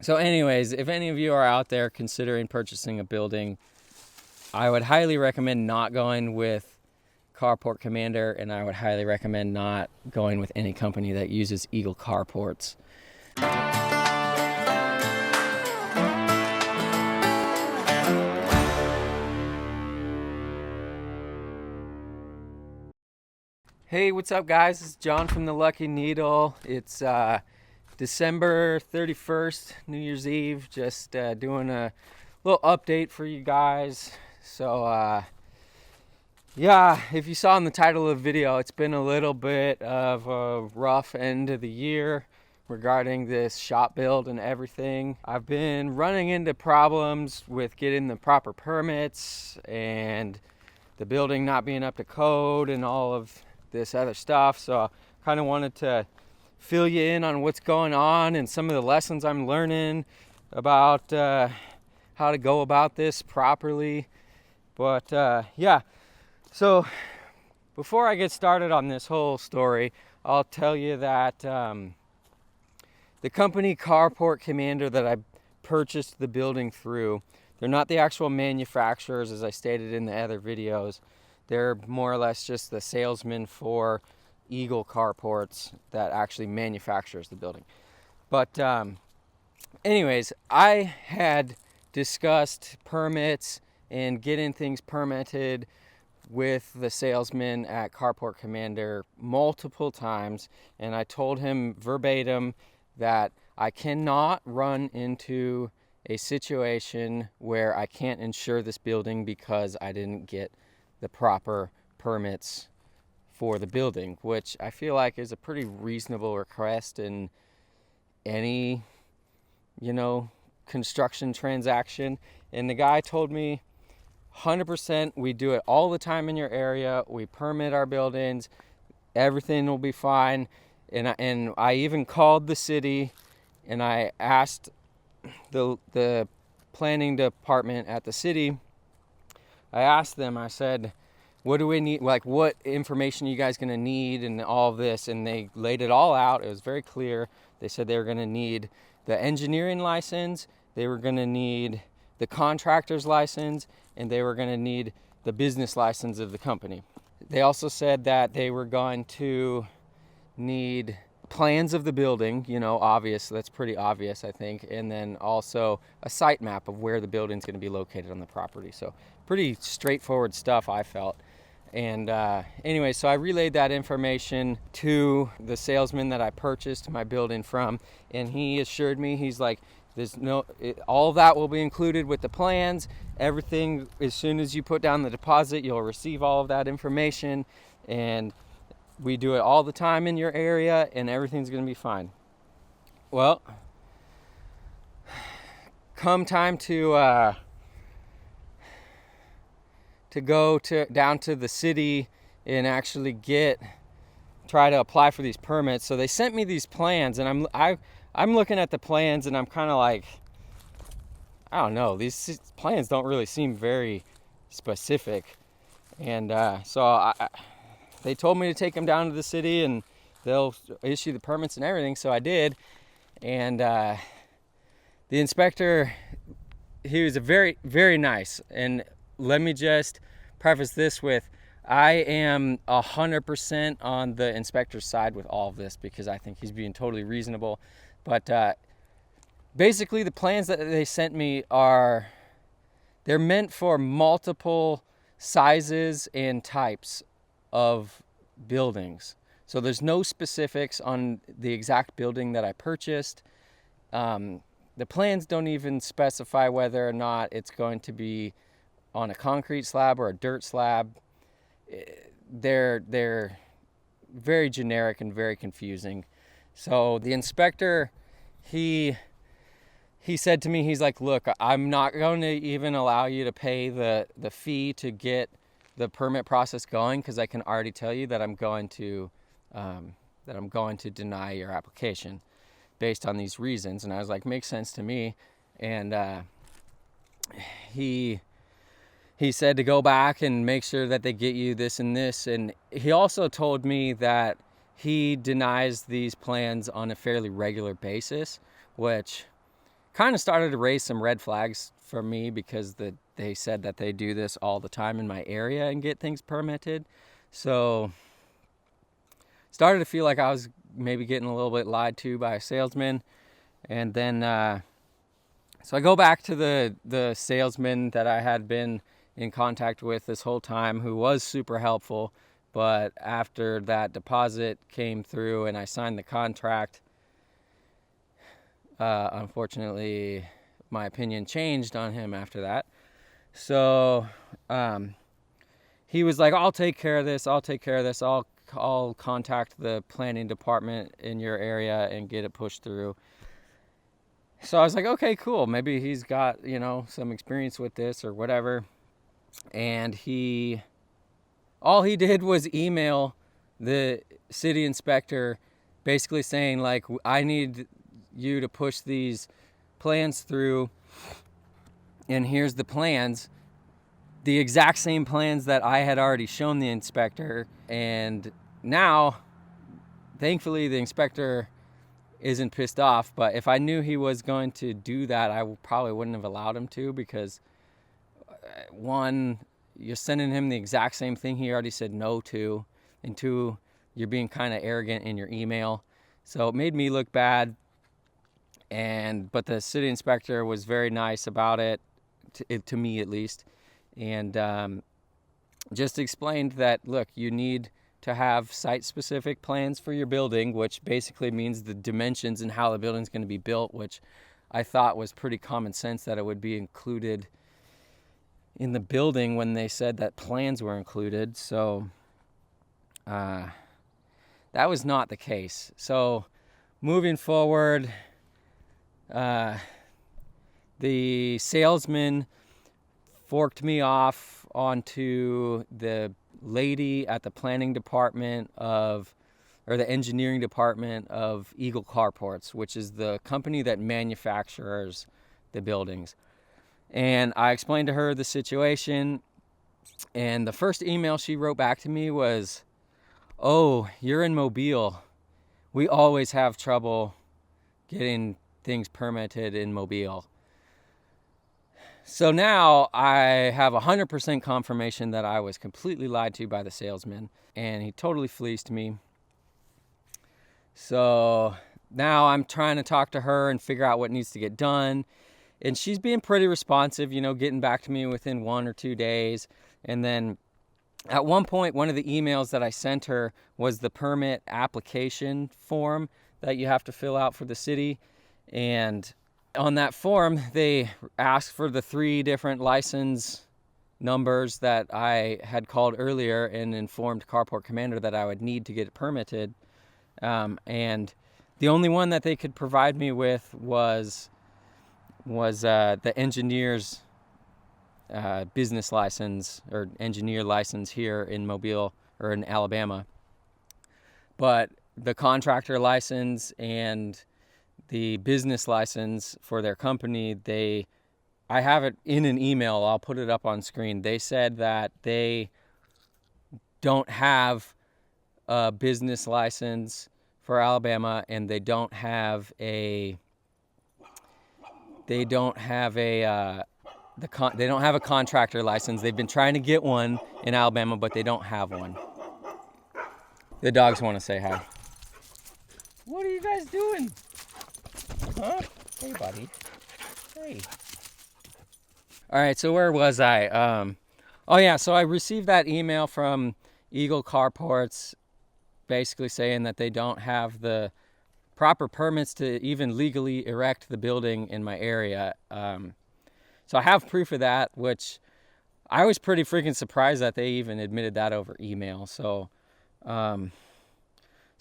So anyways, if any of you are out there considering purchasing a building, I would highly recommend not going with Carport Commander, and I would highly recommend not going with any company that uses Eagle carports. Hey, what's up guys? This is John from the Lucky Needle. It's December 31st, New Year's Eve. Just doing a little update for you guys. So yeah, if you saw in the title of the video, it's been a little bit of a rough end of the year regarding this shop build and everything. I've been running into problems with getting the proper permits and the building not being up to code and all of this other stuff. So I kind of wanted to fill you in on what's going on and some of the lessons I'm learning about how to go about this properly. But yeah, so before I get started on this whole story, I'll tell you that the company Carport Commander that I purchased the building through, they're not the actual manufacturers, as I stated in the other videos. They're more or less just the salesman for Eagle Carports that actually manufactures the building. But anyways, I had discussed permits and getting things permitted with the salesman at Carport Commander multiple times, and I told him verbatim that I cannot run into a situation where I can't insure this building because I didn't get the proper permits for the building, which I feel like is a pretty reasonable request in any, construction transaction. And the guy told me 100%, we do it all the time in your area. We permit our buildings. Everything will be fine. And I even called the city and I asked the planning department at the city, I asked them, I said, what do we need? Like, what information are you guys going to need and all of this? And they laid it all out. It was very clear. They said they were going to need the engineering license, they were going to need the contractor's license, and they were going to need the business license of the company. They also said that they were going to need plans of the building, obvious, that's pretty obvious, I think, and then also a site map of where the building's going to be located on the property. So pretty straightforward stuff, I felt. And anyway, so I relayed that information to the salesman that I purchased my building from, and he assured me, he's like, all that will be included with the plans. Everything, as soon as you put down the deposit, you'll receive all of that information, and we do it all the time in your area, and everything's going to be fine. Well, come time to go down to the city and actually try to apply for these permits. So they sent me these plans, and I'm looking at the plans, and I'm kind of like, I don't know, these plans don't really seem very specific. And so they told me to take them down to the city and they'll issue the permits and everything. So I did. And the inspector, he was very, very nice. And let me just preface this with, I am 100% on the inspector's side with all of this because I think he's being totally reasonable. But basically the plans that they sent me they're meant for multiple sizes and types of buildings. So there's no specifics on the exact building that I purchased. The plans don't even specify whether or not it's going to be on a concrete slab or a dirt slab. They're very generic and very confusing. So the inspector, he said to me, he's like, look, I'm not going to even allow you to pay the fee to get the permit process going, because I can already tell you that I'm going to deny your application based on these reasons. And I was like, makes sense to me. And he said to go back and make sure that they get you this and this. And he also told me that he denies these plans on a fairly regular basis, which kind of started to raise some red flags for me because they said that they do this all the time in my area and get things permitted. So started to feel like I was maybe getting a little bit lied to by a salesman. And then so I go back to the salesman that I had been in contact with this whole time, who was super helpful. But after that deposit came through and I signed the contract, unfortunately, my opinion changed on him after that. So he was like, I'll take care of this. I'll contact the planning department in your area and get it pushed through. So I was like, okay, cool. Maybe he's got, some experience with this or whatever. And all he did was email the city inspector basically saying, like, I need you to push these plans through, and here's the plans, the exact same plans that I had already shown the inspector. And now, thankfully, the inspector isn't pissed off, but if I knew he was going to do that, I probably wouldn't have allowed him to, because one, you're sending him the exact same thing he already said no to, and two, you're being kind of arrogant in your email. So it made me look bad. But the city inspector was very nice about it, to me at least, and just explained that, look, you need to have site-specific plans for your building, which basically means the dimensions and how the building's going to be built, which I thought was pretty common sense that it would be included in the building when they said that plans were included. So that was not the case. So moving forward, the salesman forked me off onto the lady at the planning department or the engineering department of Eagle Carports, which is the company that manufactures the buildings. And I explained to her the situation, and the first email she wrote back to me was, "Oh, you're in Mobile. We always have trouble getting things permitted in Mobile." So now I have 100% confirmation that I was completely lied to by the salesman, and he totally fleeced me. So now I'm trying to talk to her and figure out what needs to get done. And she's being pretty responsive, getting back to me within 1 or 2 days. And then at one point, one of the emails that I sent her was the permit application form that you have to fill out for the city. And on that form, they asked for the 3 different license numbers that I had called earlier and informed Carport Commander that I would need to get it permitted. And the only one that they could provide me with was the engineer's business license or engineer license here in Mobile or in Alabama. But the contractor license and the business license for their company, I have it in an email. I'll put it up on screen. They said that they don't have a business license for Alabama, and they don't have a contractor license. They've been trying to get one in Alabama, but they don't have one. The dogs want to say hi. What are you guys doing? Huh? Hey, buddy. Hey. All right, so where was I? So I received that email from Eagle Carports basically saying that they don't have the proper permits to even legally erect the building in my area. So I have proof of that, which I was pretty freaking surprised that they even admitted that over email. So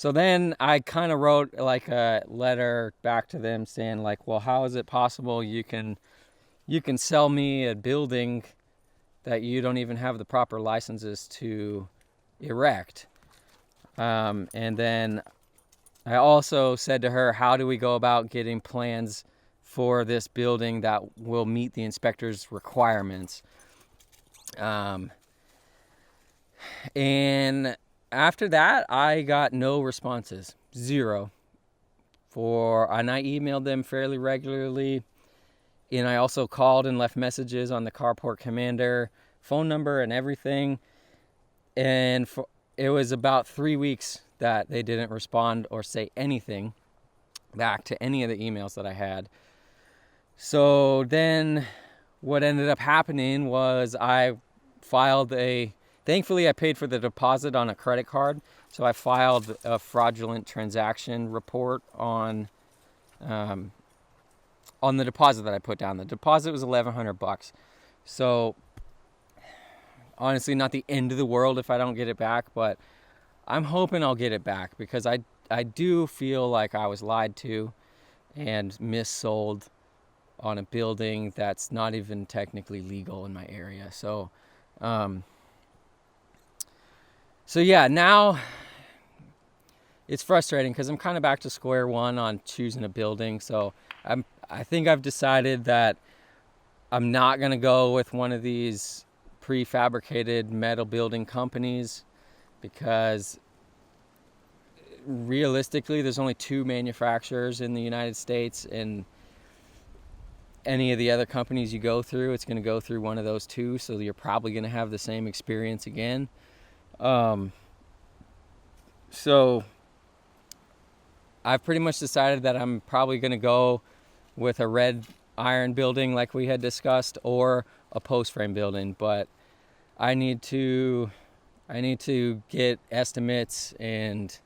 then I kind of wrote like a letter back to them saying like, well, how is it possible you can sell me a building that you don't even have the proper licenses to erect? And then I also said to her, how do we go about getting plans for this building that will meet the inspector's requirements? And after that, I got no responses, 0. And I emailed them fairly regularly. And I also called and left messages on the Carport Commander phone number and everything. And it was about 3 weeks that they didn't respond or say anything back to any of the emails that I had. So then what ended up happening was thankfully I paid for the deposit on a credit card. So I filed a fraudulent transaction report on the deposit that I put down. The deposit was $1,100. So honestly, not the end of the world if I don't get it back, but I'm hoping I'll get it back, because I do feel like I was lied to and missold on a building that's not even technically legal in my area. So yeah, now it's frustrating because I'm kind of back to square one on choosing a building. So I think I've decided that I'm not going to go with one of these prefabricated metal building companies, because realistically there's only 2 manufacturers in the United States, and any of the other companies you go through, it's going to go through one of those 2, so you're probably going to have the same experience again. So I've pretty much decided that I'm probably going to go with a red iron building like we had discussed, or a post frame building, but I need to get estimates and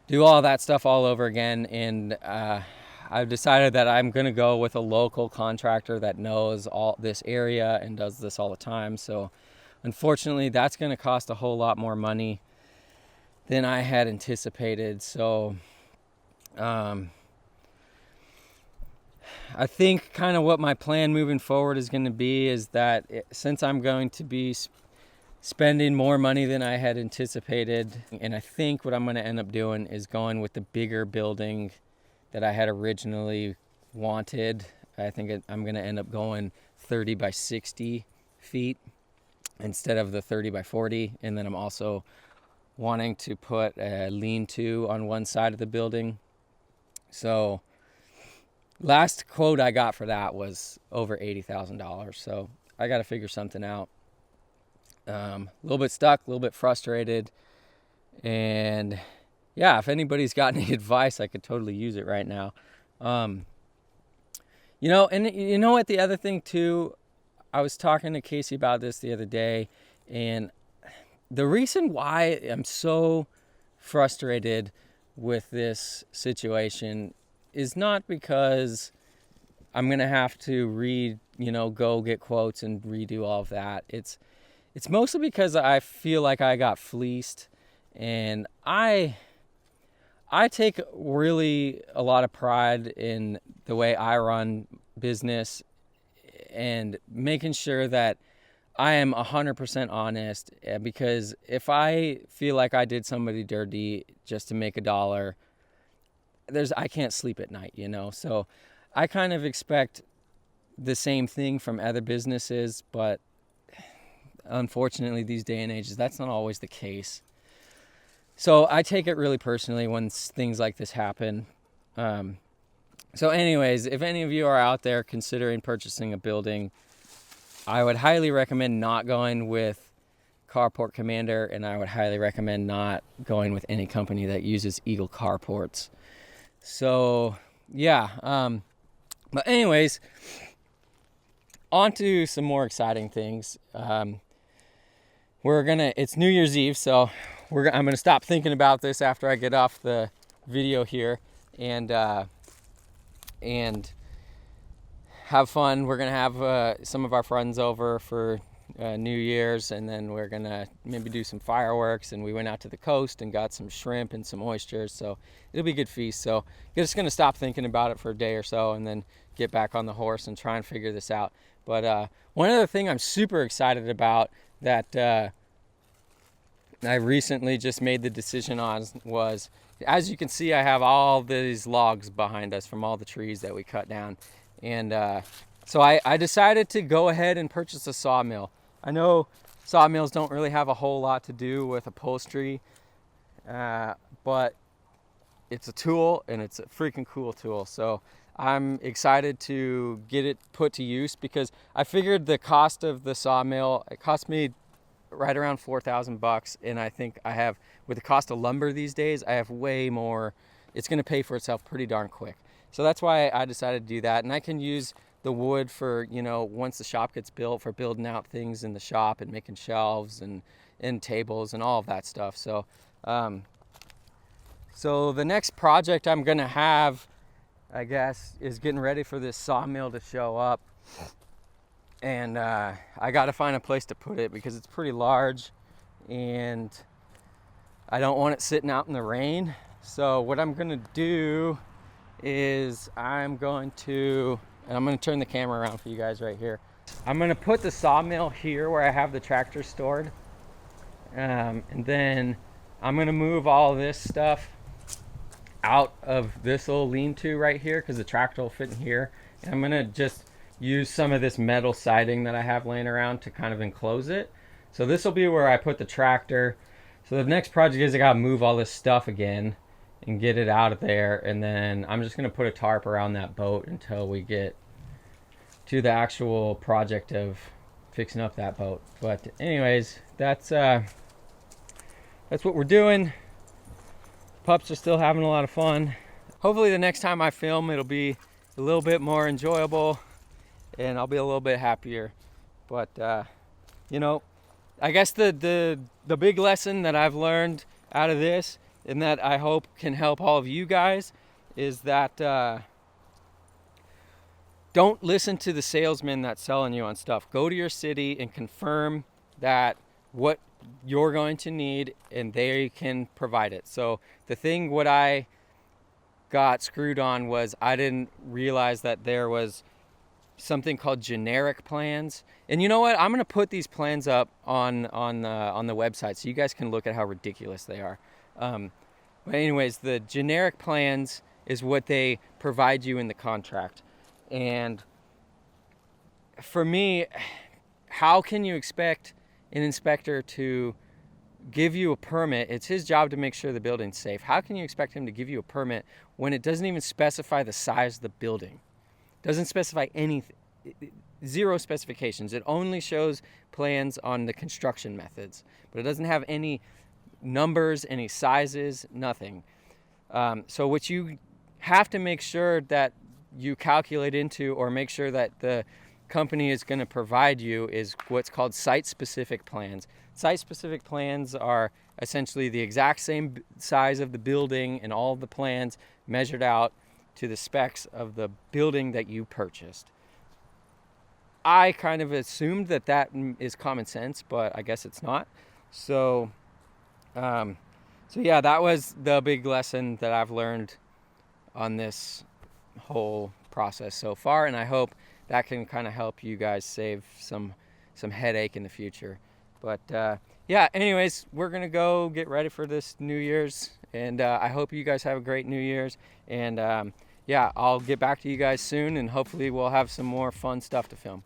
do all that stuff all over again. And I've decided that I'm going to go with a local contractor that knows all this area and does this all the time. So unfortunately, that's going to cost a whole lot more money than I had anticipated. So I think kind of what my plan moving forward is going to be is that since I'm going to be spending more money than I had anticipated, and I think what I'm going to end up doing is going with the bigger building that I had originally wanted. I think I'm going to end up going 30 by 60 feet instead of the 30 by 40. And then I'm also wanting to put a lean-to on one side of the building. So last quote I got for that was over $80,000. So I got to figure something out. A little bit stuck, a little bit frustrated. And yeah, if anybody's got any advice, I could totally use it right now. And you know what, the other thing too, I was talking to Casey about this the other day, and the reason why I'm so frustrated with this situation is not because I'm going to have to go get quotes and redo all of that. It's mostly because I feel like I got fleeced, and I take really a lot of pride in the way I run business and making sure that I am 100% honest, because if I feel like I did somebody dirty just to make $1, I can't sleep at night, So I kind of expect the same thing from other businesses, but unfortunately these day and ages, that's not always the case. So I take it really personally when things like this happen. So anyways, if any of you are out there considering purchasing a building, I would highly recommend not going with Carport Commander, and I would highly recommend not going with any company that uses Eagle carports. So yeah, but anyways, on to some more exciting things. It's New Year's Eve, so I'm gonna stop thinking about this after I get off the video here, and have fun. We're gonna have some of our friends over for New Year's, and then we're gonna maybe do some fireworks. And we went out to the coast and got some shrimp and some oysters, so it'll be a good feast. So I'm just gonna stop thinking about it for a day or so, and then get back on the horse and try and figure this out. But one other thing I'm super excited about that I recently just made the decision on was, as you can see, I have all these logs behind us from all the trees that we cut down. And so I decided to go ahead and purchase a sawmill. I know sawmills don't really have a whole lot to do with upholstery, but it's a tool, and it's a freaking cool tool. So I'm excited to get it put to use, because I figured the cost of the sawmill, it cost me right around $4,000, and I think I have, with the cost of lumber these days, I have way more. It's going to pay for itself pretty darn quick. So that's why I decided to do that, and I can use the wood for, you know, once the shop gets built, for building out things in the shop and making shelves and tables and all of that stuff. So so the next project I'm gonna have, I guess, is getting ready for this sawmill to show up. And I gotta find a place to put it, because it's pretty large and I don't want it sitting out in the rain. So what I'm gonna do is I'm going to turn the camera around for you guys right here. I'm gonna put the sawmill here where I have the tractor stored. And then I'm gonna move all this stuff out of this little lean-to right here, because the tractor will fit in here. And I'm gonna just use some of this metal siding that I have laying around to kind of enclose it. So this will be where I put the tractor. So the next project is I gotta move all this stuff again and get it out of there, and then I'm just gonna put a tarp around that boat until we get to the actual project of fixing up that boat. But anyways, that's what we're doing. Pups are still having a lot of fun. Hopefully the next time I film, it'll be a little bit more enjoyable and I'll be a little bit happier. But you know, I guess the big lesson that I've learned out of this, and that I hope can help all of you guys, is that don't listen to the salesman that's selling you on stuff. Go to your city and confirm that what you're going to need and they can provide it. So the thing what I got screwed on was I didn't realize that there was something called generic plans. And you know what? I'm going to put these plans up on the website so you guys can look at how ridiculous they are. But anyways, the generic plans is what they provide you in the contract. And for me, how can you expect an inspector to give you a permit? It's his job to make sure the building's safe. How can you expect him to give you a permit when it doesn't even specify the size of the building? Doesn't specify anything. Zero specifications. It only shows plans on the construction methods, but it doesn't have any numbers, any sizes, nothing. So what you have to make sure that you calculate into, or make sure that the company is going to provide you, is what's called site-specific plans. Site-specific plans are essentially the exact same size of the building and all of the plans measured out to the specs of the building that you purchased. I kind of assumed that that is common sense, but I guess it's not. So yeah, that was the big lesson that I've learned on this whole process so far, and I hope that can kind of help you guys save some headache in the future. But yeah, anyways, we're gonna go get ready for this New Year's, and I hope you guys have a great New Year's. And yeah, I'll get back to you guys soon, and hopefully we'll have some more fun stuff to film.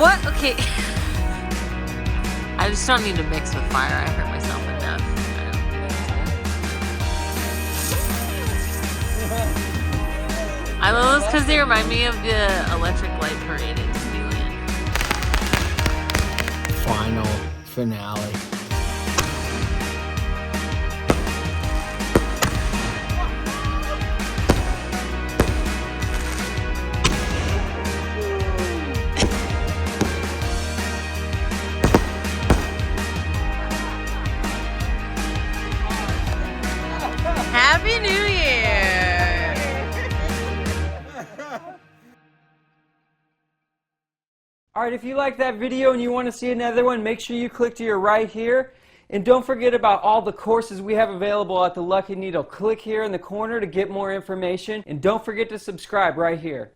What? Okay. I just don't need to mix with fire. I hurt myself enough. I love those because they remind me of the electric light parade in Disneyland. Final finale. Happy New Year! Alright, if you like that video and you want to see another one, make sure you click to your right here. And don't forget about all the courses we have available at the Lucky Needle. Click here in the corner to get more information. And don't forget to subscribe right here.